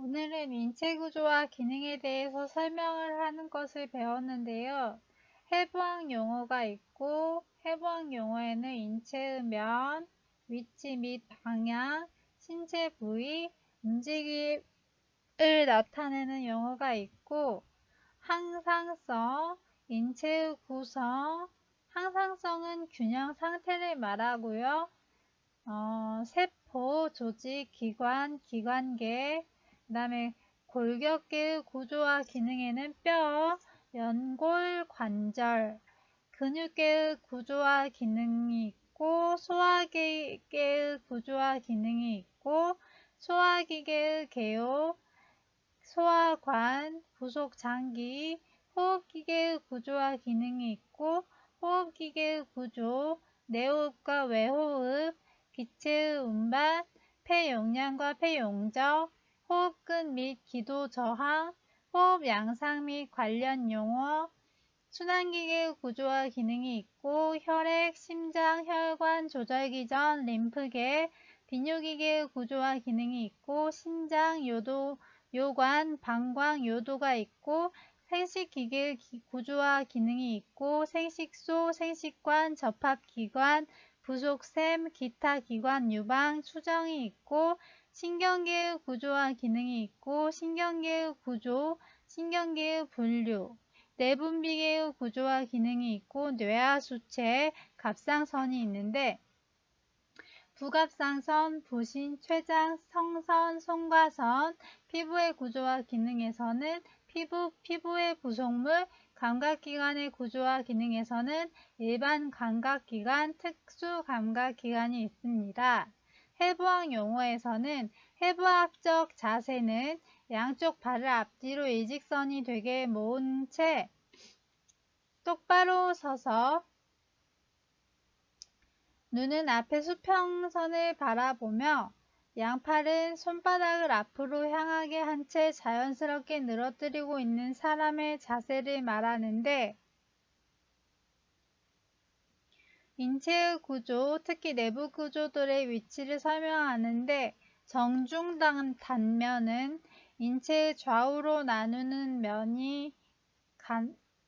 오늘은 인체 구조와 기능에 대해서 설명을 하는 것을 배웠는데요. 해부학 용어가 있고, 해부학 용어에는 인체의 면, 위치 및 방향, 신체 부위, 움직임을 나타내는 용어가 있고, 항상성, 인체의 구성, 항상성은 균형 상태를 말하고요. 세포, 조직, 기관, 기관계, 그 다음에 골격계의 구조와 기능에는 뼈, 연골, 관절, 근육계의 구조와 기능이 있고, 소화기계의 구조와 기능이 있고, 소화기계의 개요, 소화관, 부속 장기, 호흡기계의 구조와 기능이 있고, 호흡기계의 구조, 내호흡과 외호흡, 기체의 운반, 폐 용량과 폐 용적, 호흡근 및 기도 저항, 호흡 양상 및 관련 용어, 순환기계의 구조와 기능이 있고, 혈액, 심장, 혈관, 조절기전, 림프계, 비뇨기계의 구조와 기능이 있고, 신장, 요관, 방광, 요도가 있고, 생식기계의 구조와 기능이 있고, 생식소, 생식관, 접합기관, 부속샘, 기타 기관 유방, 수정이 있고, 신경계의 구조와 기능이 있고, 신경계의 구조, 신경계의 분류, 내분비계의 구조와 기능이 있고, 뇌하수체, 갑상선이 있는데, 부갑상선, 부신, 췌장, 성선, 송과선, 피부의 구조와 기능에서는 피부의 부속물, 감각기관의 구조와 기능에서는 일반 감각기관, 특수 감각기관이 있습니다. 해부학 용어에서는 해부학적 자세는 양쪽 발을 앞뒤로 일직선이 되게 모은 채 똑바로 서서 눈은 앞에 수평선을 바라보며 양팔은 손바닥을 앞으로 향하게 한 채 자연스럽게 늘어뜨리고 있는 사람의 자세를 말하는데, 인체의 구조, 특히 내부 구조들의 위치를 설명하는데, 정중 단면은 인체의 좌우로 나누는 면이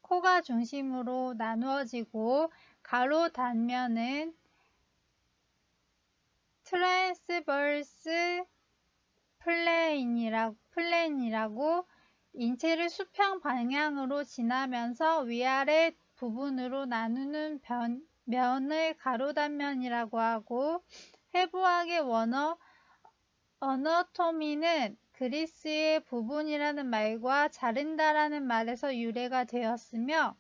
코가 중심으로 나누어지고, 가로 단면은 트랜스버스 플레인이라고 인체를 수평 방향으로 지나면서 위아래 부분으로 나누는 면을 가로단면이라고 하고, 해부학의 원어 어너토미는 그리스의 부분이라는 말과 자른다라는 말에서 유래가 되었으며,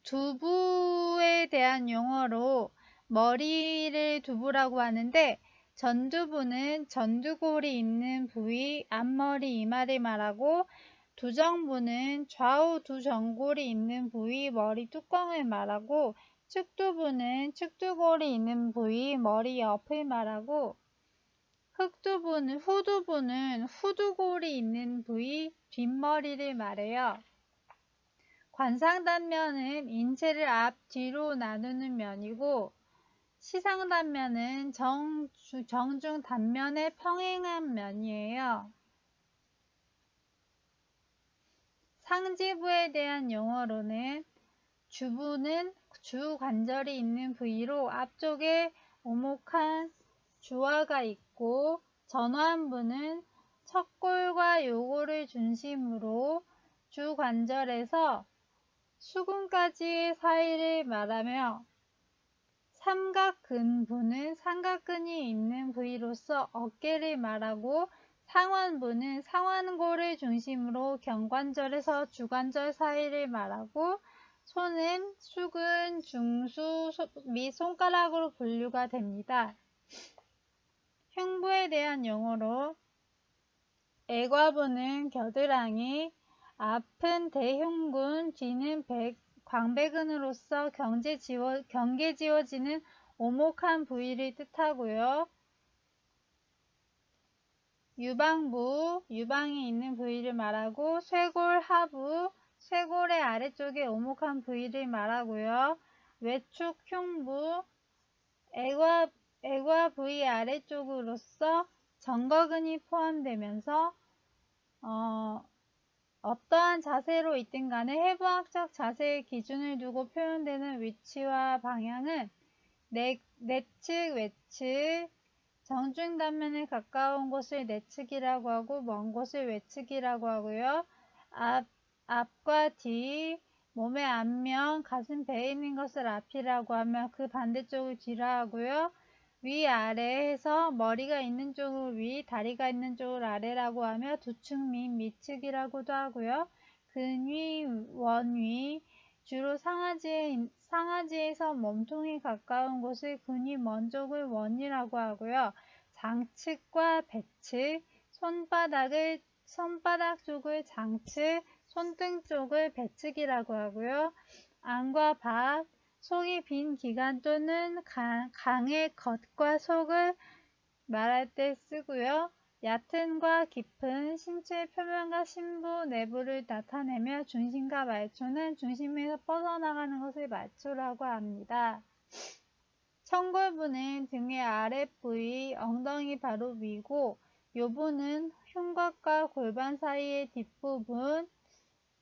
두부에 대한 용어로 머리를 두부라고 하는데, 전두부는 전두골이 있는 부위, 앞머리, 이마를 말하고, 두정부는 좌우 두 정골이 있는 부위, 머리 뚜껑을 말하고, 측두부는 측두골이 있는 부위, 머리 옆을 말하고, 후두부는 후두골이 있는 부위, 뒷머리를 말해요. 관상단면은 인체를 앞, 뒤로 나누는 면이고, 시상단면은 정중 단면에 평행한 면이에요. 상지부에 대한 용어로는 주부는 주 관절이 있는 부위로 앞쪽에 오목한 주화가 있고, 전완부는 척골과 요골을 중심으로 주 관절에서 수근까지의 사이를 말하며, 삼각근부는 삼각근이 있는 부위로서 어깨를 말하고, 상완부는 상완골을 중심으로 경관절에서 주관절 사이를 말하고, 손은 수근, 중수 및 손가락으로 분류가 됩니다. 흉부에 대한 용어로 애과부는 겨드랑이, 앞은 대흉근, 뒤는 광배근으로서 경계 지워지는 오목한 부위를 뜻하고요. 유방부, 유방이 있는 부위를 말하고, 쇄골 하부, 쇄골의 아래쪽에 오목한 부위를 말하고요. 외축 흉부, 애과 부위 아래쪽으로서 정거근이 포함되면서 어떠한 자세로 있든 간에 해부학적 자세의 기준을 두고 표현되는 위치와 방향은 내측, 외측, 정중단면에 가까운 곳을 내측이라고 하고 먼 곳을 외측이라고 하고요. 앞과 뒤, 몸의 앞면, 가슴 배에 있는 것을 앞이라고 하며 그 반대쪽을 뒤라 하고요. 위아래 해서 머리가 있는 쪽을 위, 다리가 있는 쪽을 아래라고 하며 두측 및 밑측이라고도 하고요. 근위, 원위, 주로 상하지에서 몸통에 가까운 곳을 근위 먼 쪽을 원이라고 하고요. 장측과 배측, 손바닥 쪽을 장측, 손등 쪽을 배측이라고 하고요. 안과 밖, 속이 빈 기관 또는 강의 겉과 속을 말할 때 쓰고요. 얕은과 깊은 신체의 표면과 심부 내부를 나타내며 중심과 말초는 중심에서 뻗어나가는 것을 말초라고 합니다. 청골부는 등의 아랫부위, 엉덩이 바로 위고 요부는 흉곽과 골반 사이의 뒷부분,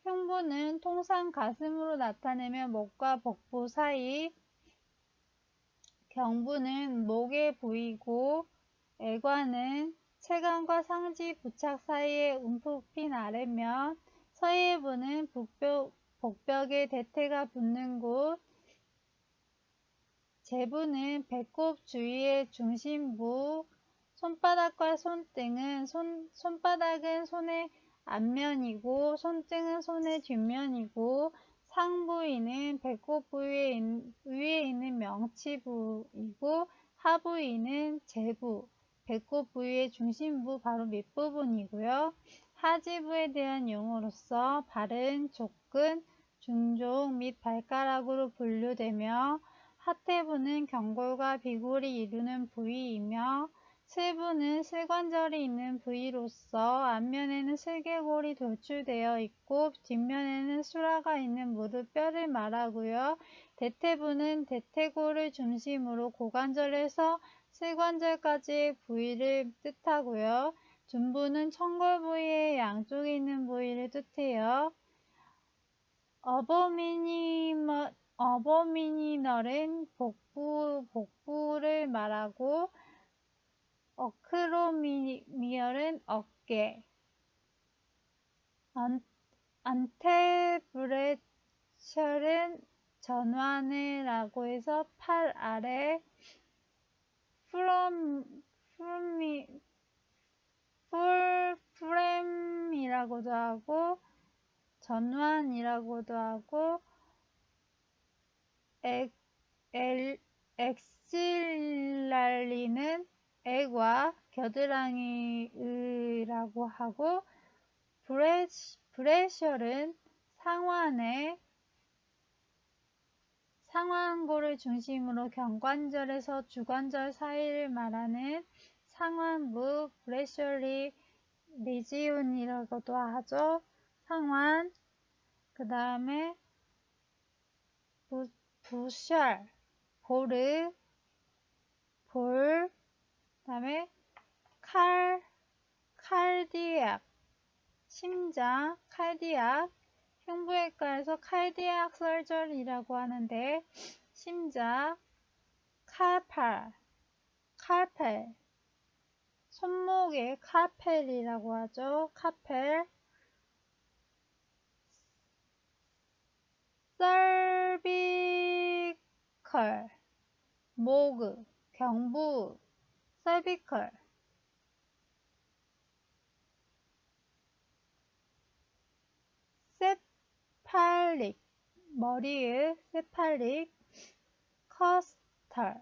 흉부는 통상 가슴으로 나타내며 목과 복부 사이, 경부는 목의 부위고 애관은 체관과 상지 부착 사이의 움푹 핀 아랫면, 서예부는 복벽에 대퇴가 붙는 곳, 제부는 배꼽 주위의 중심부, 손바닥과 손등은 손바닥은 손의 앞면이고 손등은 손의 뒷면이고 상부위는 배꼽 부위에 위에 있는 명치부이고 하부위는 제부, 배꼽 부위의 중심부 바로 밑부분이고요. 하지부에 대한 용어로서 발은 족근, 중족 및 발가락으로 분류되며 하태부는 경골과 비골이 이루는 부위이며 슬부는 슬관절이 있는 부위로서 앞면에는 슬개골이 돌출되어 있고 뒷면에는 수라가 있는 무릎뼈를 말하고요. 대퇴부는 대퇴골을 중심으로 고관절에서 슬관절까지의 부위를 뜻하고요. 둔부는 청골 부위의 양쪽에 있는 부위를 뜻해요. 어버미니널은 복부를 말하고 어크로미얼은 어깨, 안테브레셜은 전완을 해서 팔 아래, 풀프렘이라고도 하고 전완이라고도 하고 엑실랄리는 애과 겨드랑이라고 하고 브레셜은 상완골을 중심으로 경관절에서 주관절 사이를 말하는 상완부 브레셜리 리지온이라고도 하죠. 상완. 그 다음에 부셜, 볼, 그 다음에 칼디악, 심장, 칼디악, 흉부외과에서 칼디악 설저리라고 하는데 심장, 칼펠, 손목에 카펠이라고 하죠. 카펠, 서비컬, 목, 경부, 서비컬, 세팔릭, 머리의 세팔릭, 커스털,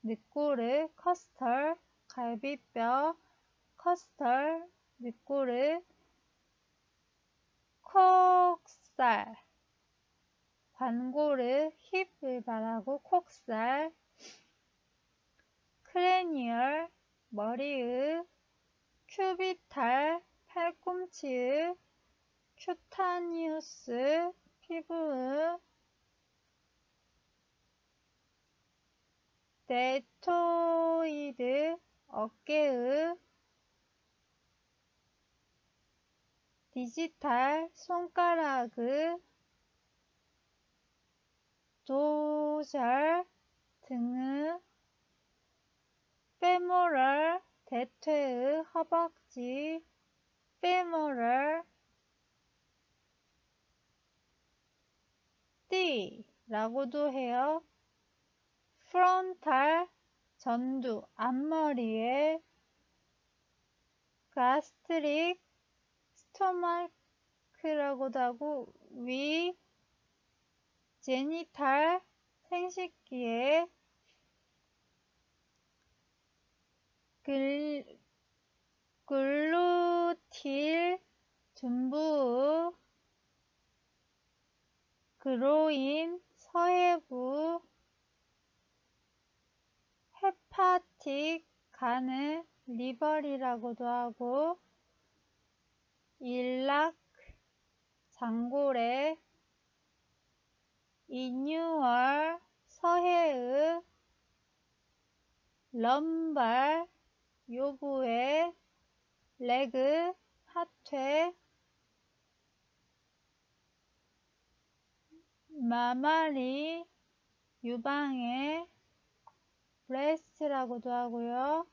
늑골의 커스털, 갈비뼈, 커스털, 늑골의 콕살, 관골의 힙을 말하고 콕살, 크레니얼, 머리의 큐비탈, 팔꿈치의 큐타니우스, 피부의 델토이드, 어깨의 디지털, 손가락의, 도절, 등의, femoral, 대퇴의, 허벅지, femoral, 띠라고도 해요. frontal, 전두, 앞머리에, gastric, 스토마크라고도 하고, 위, 제니탈, 생식기에, 글루틸, 둔부, 그로인, 서해부, 헤파틱, 간의, 리버리라고도 하고, 일락, 장고래, 이뉴얼, 서해의, 럼발, 요부의, 레그, 하퇴, 마마리, 유방의, 브레스트라고도 하고요.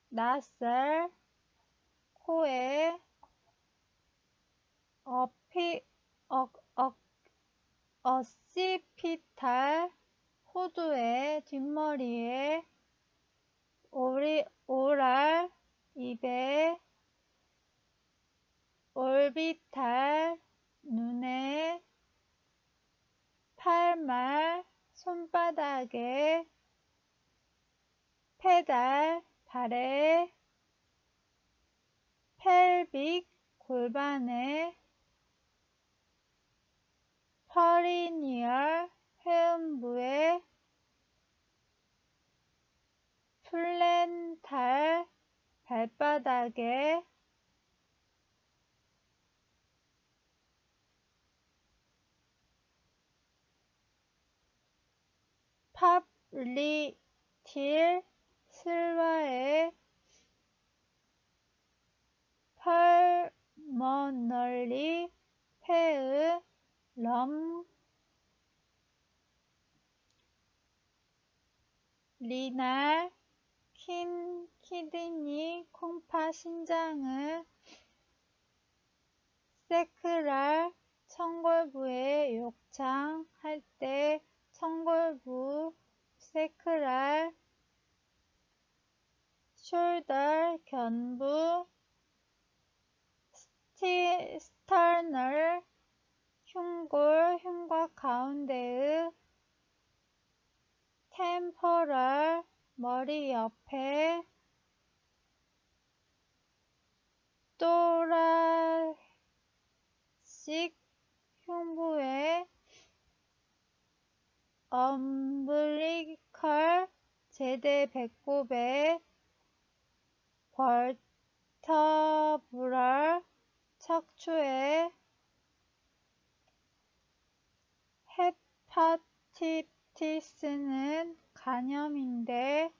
나설, 코에, 어시피탈, 호두에, 뒷머리에, 오랄, 입에, 올비탈, 눈에, 팔말, 손바닥에, 페달, 발에, 펠빅, 골반에, 퍼리니얼, 회음부에, 플랜탈, 발바닥에, 팝리틸, 슬와에, 펄머널리, 폐의, 럼, 리날, 키드니, 콩팥, 신장의, 세크랄, 청골부의 욕창 할 때 청골부, 세크랄, 숄더, 견부, 스터널, 흉골, 흉곽 가운데의, 템포럴, 머리 옆에, 또라식, 흉부에, 엄블리컬, 제대 배꼽에, 벌터브럴, 척추에, 헤파티티스는 간염인데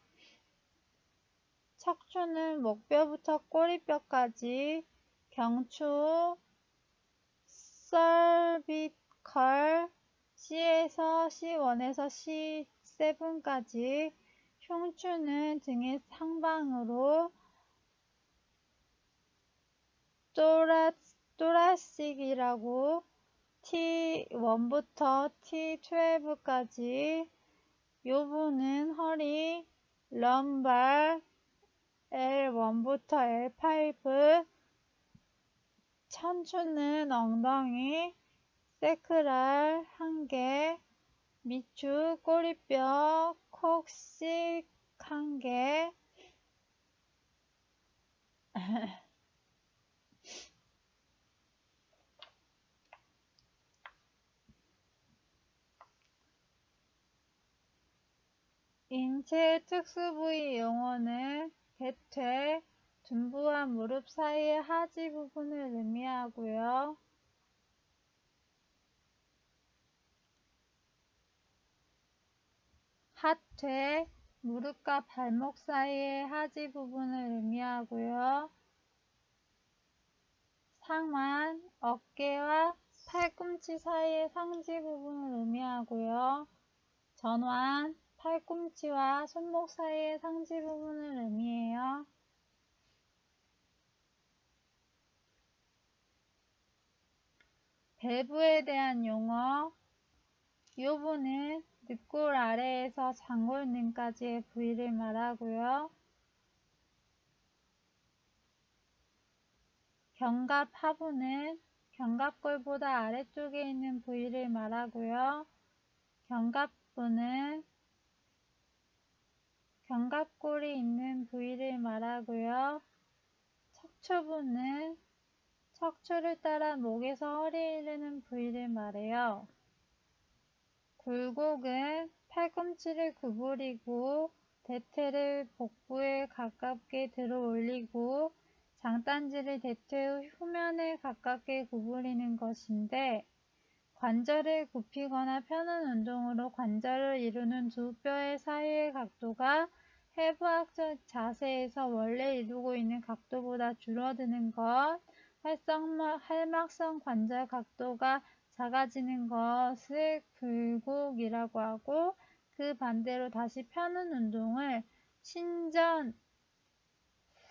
척추는 목뼈부터 꼬리뼈까지, 경추, cervical, C1에서 C7까지, 흉추는 등의 상방으로, 또라식이라고, T1부터 T12까지, 요부는 허리, 럼발, L1부터 L5, 천추는 엉덩이, 세크랄 1개, 미추, 꼬리뼈, 콕식 1개, 인체 특수부위 용어는 대퇴, 둔부와 무릎 사이의 하지 부분을 의미하고요. 하퇴, 무릎과 발목 사이의 하지 부분을 의미하고요. 상완, 어깨와 팔꿈치 사이의 상지 부분을 의미하고요. 전완, 팔꿈치와 손목 사이의 상지 부분을 의미해요. 밸브에 대한 용어. 요부는 늑골 아래에서 장골등까지의 부위를 말하고요. 견갑 하부는 견갑골보다 아래쪽에 있는 부위를 말하고요. 견갑부는 견갑골이 있는 부위를 말하고요. 척추부는 척추를 따라 목에서 허리에 이르는 부위를 말해요. 굴곡은 팔꿈치를 구부리고 대퇴를 복부에 가깝게 들어 올리고 장딴지를 대퇴 후 후면에 가깝게 구부리는 것인데, 관절을 굽히거나 펴는 운동으로 관절을 이루는 두 뼈의 사이의 각도가 해부학적 자세에서 원래 이루고 있는 각도보다 줄어드는 것, 활막성 관절 각도가 작아지는 것을 굴곡이라고 하고, 그 반대로 다시 펴는 운동을 신전,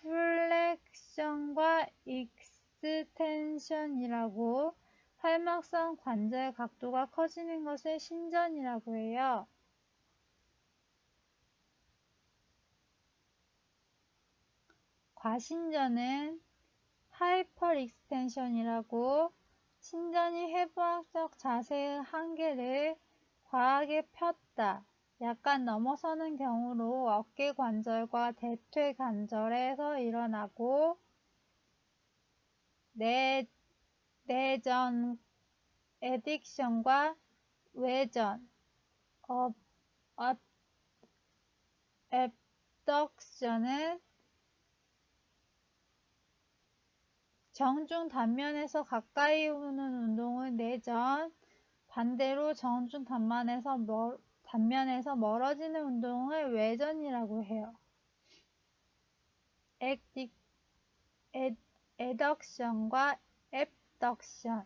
플렉션과 익스텐션이라고, 활막성 관절 각도가 커지는 것을 신전이라고 해요. 과신전은 하이퍼 익스텐션이라고, 신전이 해부학적 자세의 한계를 과하게 폈다, 약간 넘어서는 경우로 어깨 관절과 대퇴 관절에서 일어나고, 내전 에딕션과 외전 앱덕션은 정중 단면에서 가까이 오는 운동을 내전, 반대로 정중 단면에서 멀어지는 운동을 외전이라고 해요. 에덕션과 앱덕션.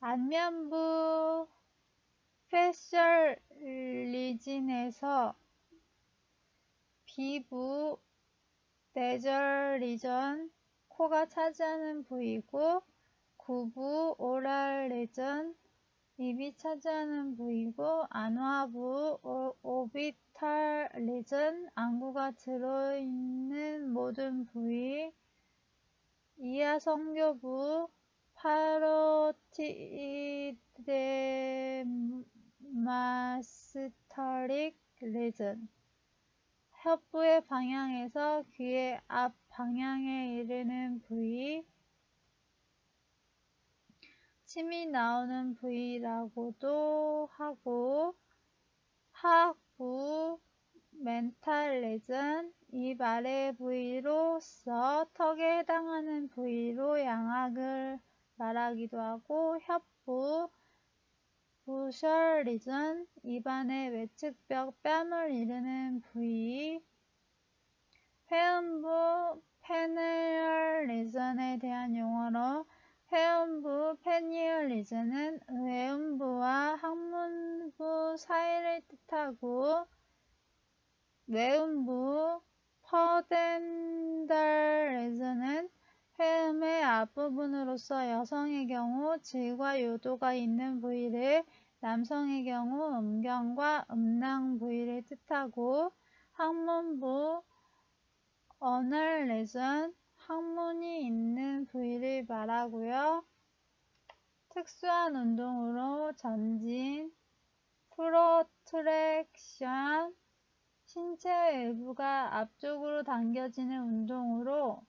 안면부 페셜 리진에서 비부 내절 리전, 코가 차지하는 부위고, 구부 오랄 리전, 입이 차지하는 부위고, 안화부 오비탈 리전, 안구가 들어있는 모든 부위, 이하성교부 파로티데마스터릭 리전, 혓부의 방향에서 귀의 앞 방향에 이르는 부위, 침이 나오는 부위라고도 하고, 하악부 멘탈 리전, 입 아래 부위로서 턱에 해당하는 부위로 양악을 말하기도 하고, 혓부 부셜 리전, 입안의 외측벽 뺨을 이르는 부위, 회음부 페니얼 리전에 대한 용어로, 회음부 페니얼 리전은 외음부와 항문부 사이를 뜻하고, 외음부 퍼덴달 리전은 회음의 앞부분으로서 여성의 경우 질과 요도가 있는 부위를, 남성의 경우 음경과 음낭 부위를 뜻하고, 항문부 어널 리전, 항문이 있는 부위를 말하고요. 특수한 운동으로 전진, 프로트랙션, 신체 일부가 앞쪽으로 당겨지는 운동으로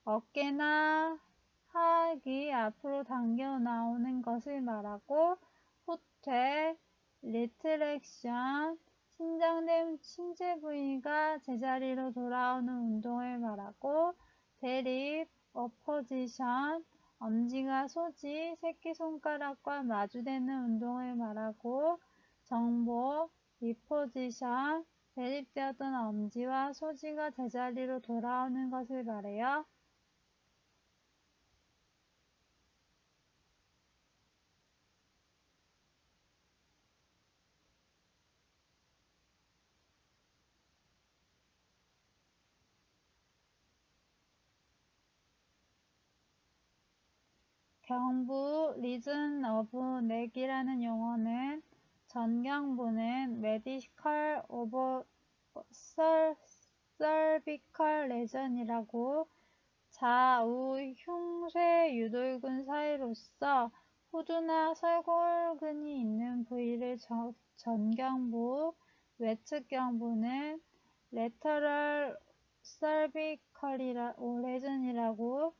어깨나 하악이 앞으로 당겨 나오는 것을 말하고, 후퇴, 리트랙션, 신장된 신체 부위가 제자리로 돌아오는 운동을 말하고, 대립, 어포지션, 엄지가 소지, 새끼손가락과 마주대는 운동을 말하고 정복, 리포지션, 대립되었던 엄지와 소지가 제자리로 돌아오는 것을 말해요. 경부, reason of neck이라는 용어는 전경부는 medical of cervical region이라고 좌우 흉쇄 유돌근 사이로서 후두나 설골근이 있는 부위를 전경부, 외측경부는 lateral cervical region이라고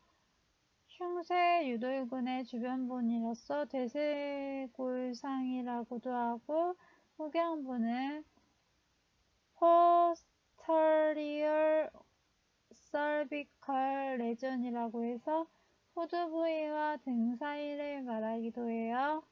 흉쇄 유돌근의 주변부위로서 대쇄골상이라고도 하고 후경부는 posterior cervical region이라고 해서 후두 부위와 등 사이를 말하기도 해요.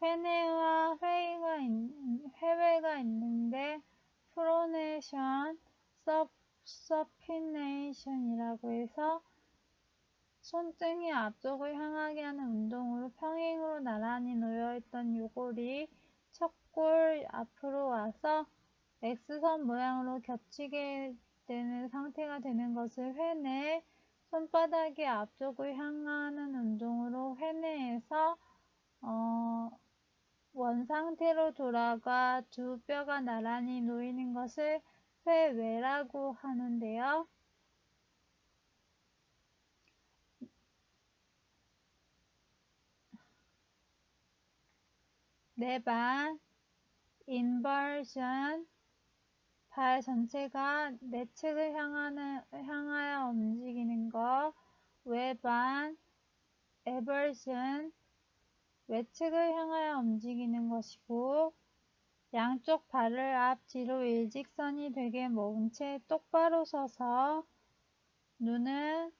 회뇌와 회외가 있는데 프로네이션, 서피네이션이라고 해서 손등이 앞쪽을 향하게 하는 운동으로 평행으로 나란히 놓여있던 요골이 척골 앞으로 와서 X선 모양으로 겹치게 되는 상태가 되는 것을 회뇌, 손바닥이 앞쪽을 향하는 운동으로 회뇌에서 원상태로 돌아가 두 뼈가 나란히 놓이는 것을 회외라고 하는데요. 내반, 인버전, 발 전체가 내측을 향하여 움직이는 것, 외반, 에버전, 외측을 향하여 움직이는 것이고 양쪽 발을 앞, 뒤로 일직선이 되게 모은 채 똑바로 서서 눈은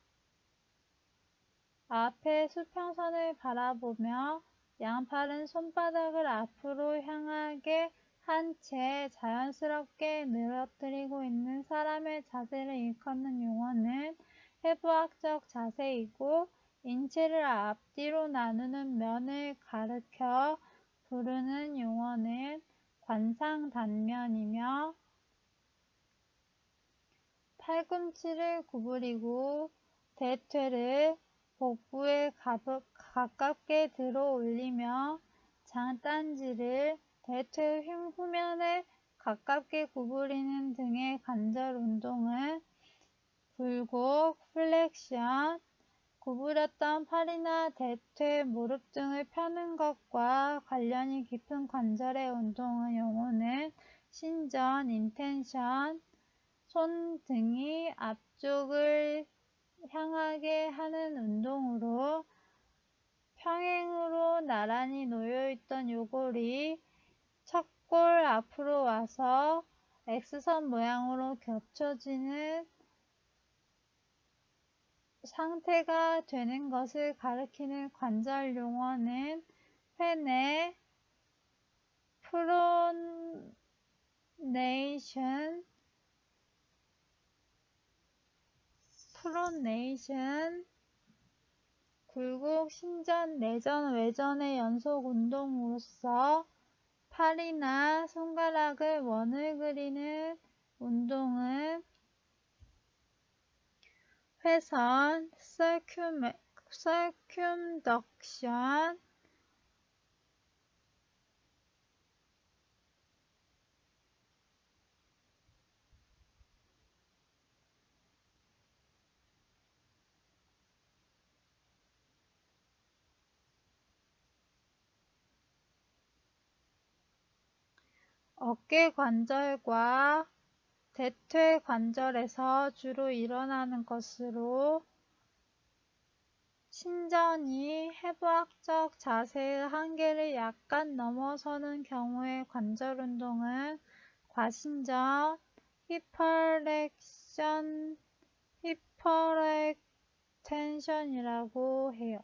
앞의 수평선을 바라보며 양팔은 손바닥을 앞으로 향하게 한 채 자연스럽게 늘어뜨리고 있는 사람의 자세를 일컫는 용어는 해부학적 자세이고 인체를 앞뒤로 나누는 면을 가르켜 부르는 용어는 관상단면이며 팔꿈치를 구부리고 대퇴를 복부에 가깝게 들어 올리며 장딴지를 대퇴 후면에 가깝게 구부리는 등의 관절 운동은 굴곡, 플렉션, 구부렸던 팔이나 대퇴, 무릎 등을 펴는 것과 관련이 깊은 관절의 운동의 용어는 신전, 인텐션, 손 등이 앞쪽을 향하게 하는 운동으로 평행으로 나란히 놓여있던 요골이 척골 앞으로 와서 X선 모양으로 겹쳐지는 상태가 되는 것을 가리키는 관절 용어는 회뇌, 프로네이션, 굴곡, 신전, 내전, 외전의 연속 운동으로서 팔이나 손가락을 원을 그리는 운동은 회선, 서큐덕션, 어깨 관절과 대퇴 관절에서 주로 일어나는 것으로 신전이 해부학적 자세의 한계를 약간 넘어서는 경우의 관절 운동은 과신전, 히퍼렉텐션이라고 해요.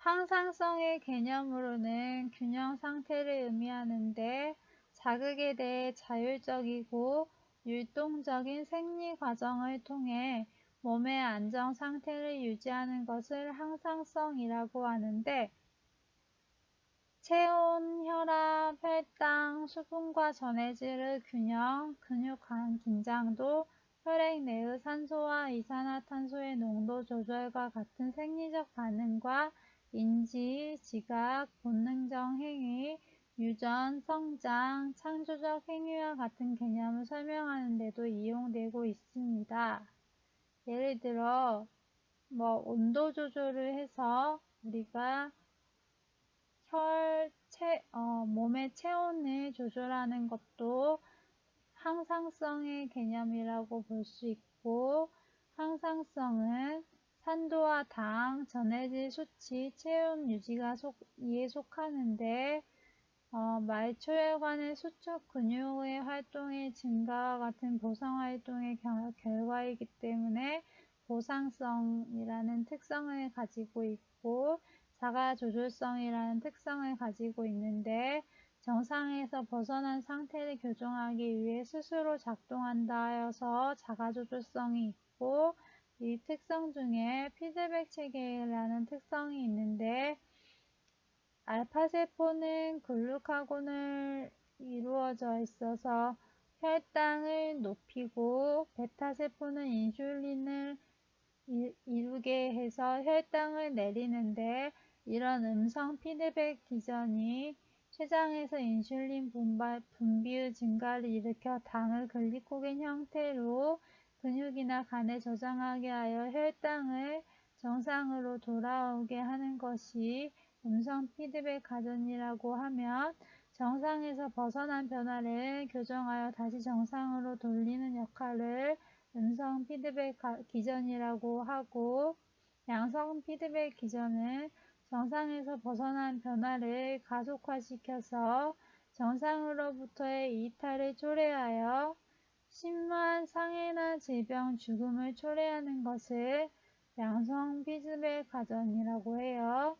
항상성의 개념으로는 균형 상태를 의미하는데 자극에 대해 자율적이고 율동적인 생리 과정을 통해 몸의 안정 상태를 유지하는 것을 항상성이라고 하는데 체온, 혈압, 혈당, 수분과 전해질의 균형, 근육 긴장도, 혈액 내의 산소와 이산화탄소의 농도 조절과 같은 생리적 반응과 인지, 지각, 본능적 행위, 유전, 성장, 창조적 행위와 같은 개념을 설명하는 데도 이용되고 있습니다. 예를 들어 온도 조절을 해서 우리가 몸의 체온을 조절하는 것도 항상성의 개념이라고 볼 수 있고, 항상성은 산도와 당, 전해질 수치, 체온 유지가 이에 속하는데 말초혈관의 수축 근육의 활동의 증가와 같은 보상활동의 결과이기 때문에 보상성이라는 특성을 가지고 있고 자가조절성이라는 특성을 가지고 있는데 정상에서 벗어난 상태를 교정하기 위해 스스로 작동한다 하여서 자가조절성이 있고 이 특성 중에 피드백 체계라는 특성이 있는데 알파세포는 글루카곤을 이루어져 있어서 혈당을 높이고 베타세포는 인슐린을 이루게 해서 혈당을 내리는데 이런 음성 피드백 기전이 췌장에서 인슐린 분비의 증가를 일으켜 당을 글리코겐 형태로 근육이나 간에 저장하게 하여 혈당을 정상으로 돌아오게 하는 것이 음성 피드백 가전이라고 하면 정상에서 벗어난 변화를 교정하여 다시 정상으로 돌리는 역할을 음성 피드백 기전이라고 하고 양성 피드백 기전은 정상에서 벗어난 변화를 가속화시켜서 정상으로부터의 이탈을 초래하여 심한 상해나 질병, 죽음을 초래하는 것을 양성 피드백 가전이라고 해요.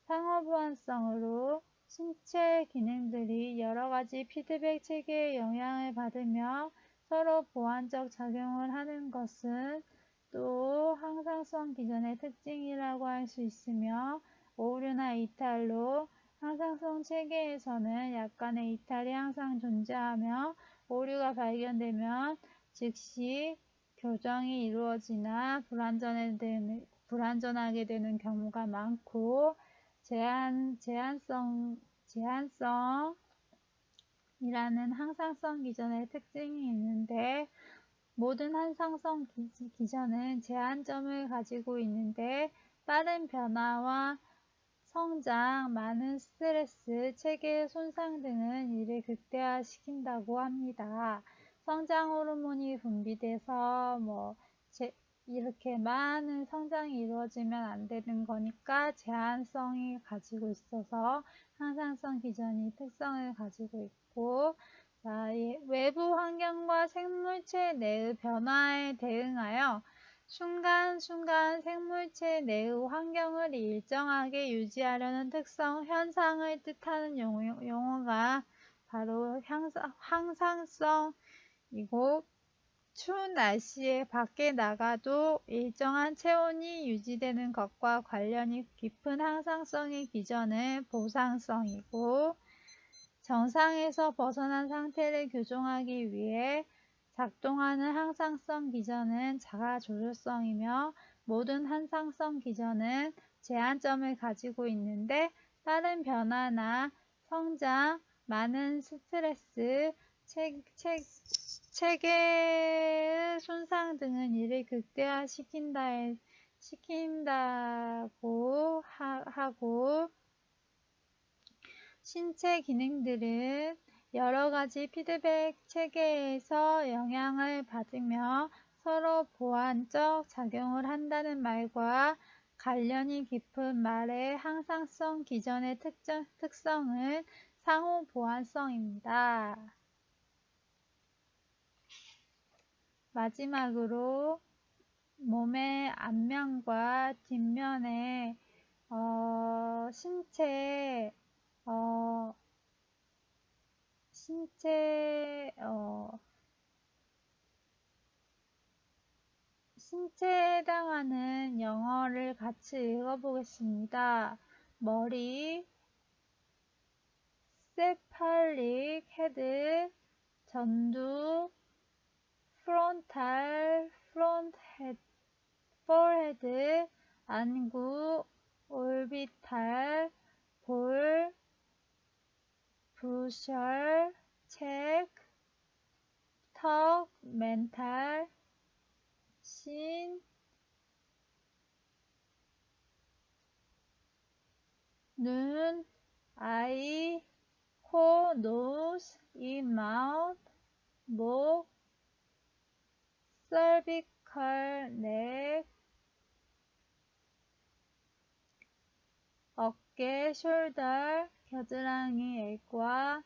상호보완성으로 신체 기능들이 여러가지 피드백 체계의 영향을 받으며 서로 보완적 작용을 하는 것은 또 항상성 기전의 특징이라고 할 수 있으며 오류나 이탈로 항상성 체계에서는 약간의 이탈이 항상 존재하며 오류가 발견되면 즉시 교정이 이루어지나 불완전하게 되는 경우가 많고 제한성이라는 항상성 기전의 특징이 있는데 모든 항상성 기전은 제한점을 가지고 있는데 빠른 변화와 성장, 많은 스트레스, 체계 손상 등은 이를 극대화시킨다고 합니다. 성장 호르몬이 분비돼서 이렇게 많은 성장이 이루어지면 안 되는 거니까 제한성이 가지고 있어서 항상성 기전이 특성을 가지고 있고 외부 환경과 생물체 내의 변화에 대응하여 순간순간 생물체 내의 환경을 일정하게 유지하려는 특성, 현상을 뜻하는 용어가 바로 항상성이고 추운 날씨에 밖에 나가도 일정한 체온이 유지되는 것과 관련이 깊은 항상성의 기전은 보상성이고 정상에서 벗어난 상태를 교정하기 위해 작동하는 항상성 기전은 자가조절성이며 모든 항상성 기전은 제한점을 가지고 있는데 다른 변화나 성장, 많은 스트레스, 체계의 손상 등은 이를 극대화시킨다고 하고 신체 기능들은 여러 가지 피드백 체계에서 영향을 받으며 서로 보완적 작용을 한다는 말과 관련이 깊은 말의 항상성 기전의 특성은 상호 보완성입니다. 마지막으로 몸의 앞면과 뒷면의 신체에 해당하는 영어를 같이 읽어보겠습니다. 머리, cephalic head, 전두, frontal, forehead, 안구, orbital, 볼, buccal, cheek, 턱, mental, 신, 눈, eye, 코, nose, 입, mouth, 목, cervical, neck, 어깨, shoulder, 겨드랑이, 액과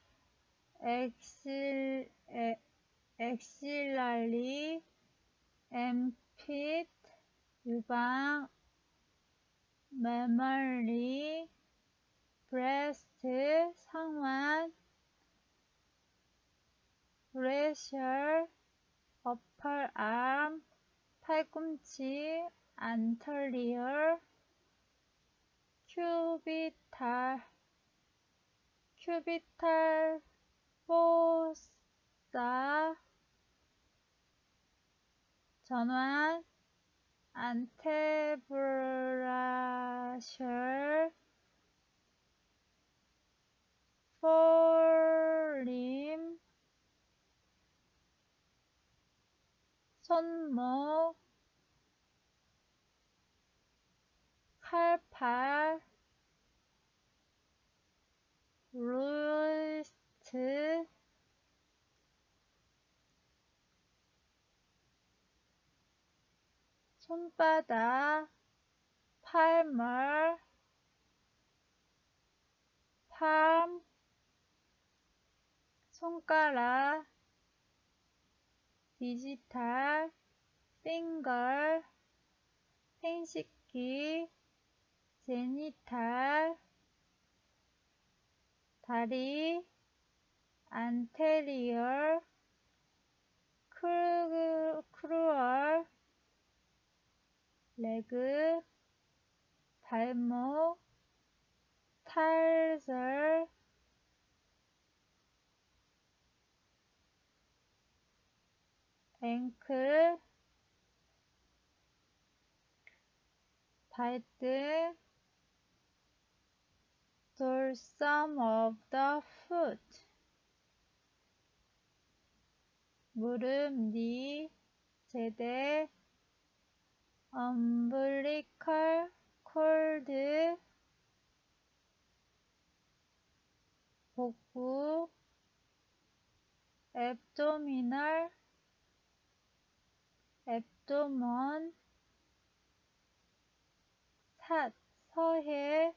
axillary, armpit, 유방, mammary, breast, 상완, brachial, upper arm, 팔꿈치, anterior, cubital fossa, 전완, antebrachial, forelimb, 손목, 칼팔, wrist, 손바닥, palmar, palm, 손가락, digital, finger, 생식기, genital, 다리, anterior, cruel, leg, 발목, tarsal, ankle, 발등, dorsum of the foot, 무릎, knee, 제대, umbilical cord, 복부, abdominal, abdomen, 삿, 서해,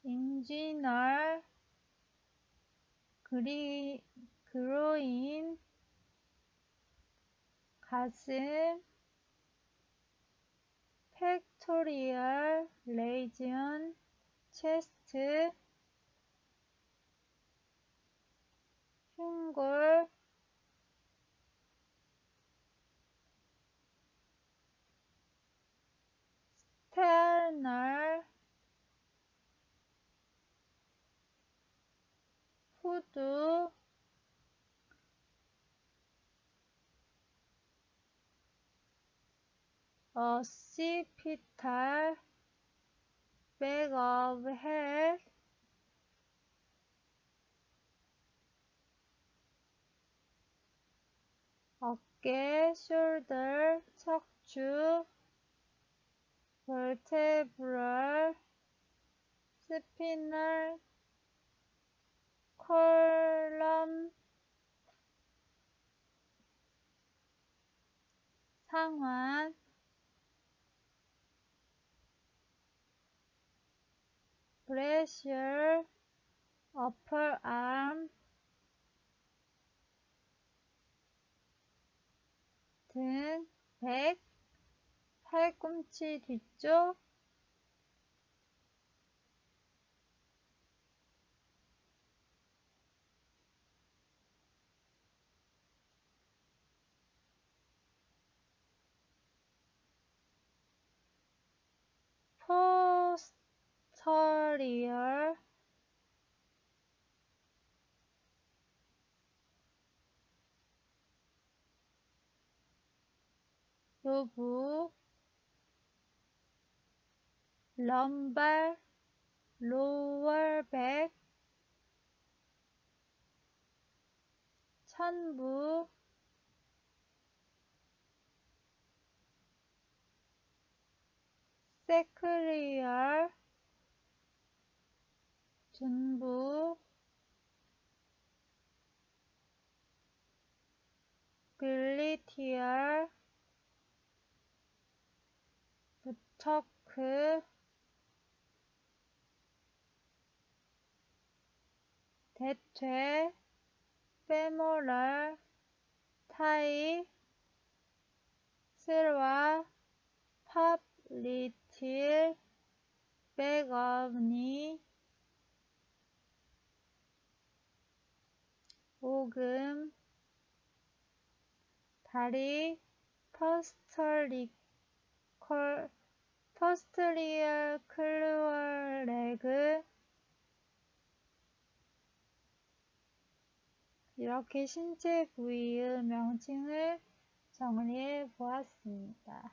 inguinal, groin, 가슴, pectoral region, chest, 흉골, sternal, 후두, occipital, back of head, 어깨, shoulder, 척추, vertebral, spinal column, 상완, brachial, upper arm, 등, 백, 팔꿈치 뒤쪽, posterior, 요부, lumbar, lower back, 천부, sacral, 둔부, gluteal, 부터크, 대퇴, femoral, 타이, 슬와, popliteal, back of knee, 오금, 다리, posterior cruel leg, 이렇게 신체 부위의 명칭을 정리해 보았습니다.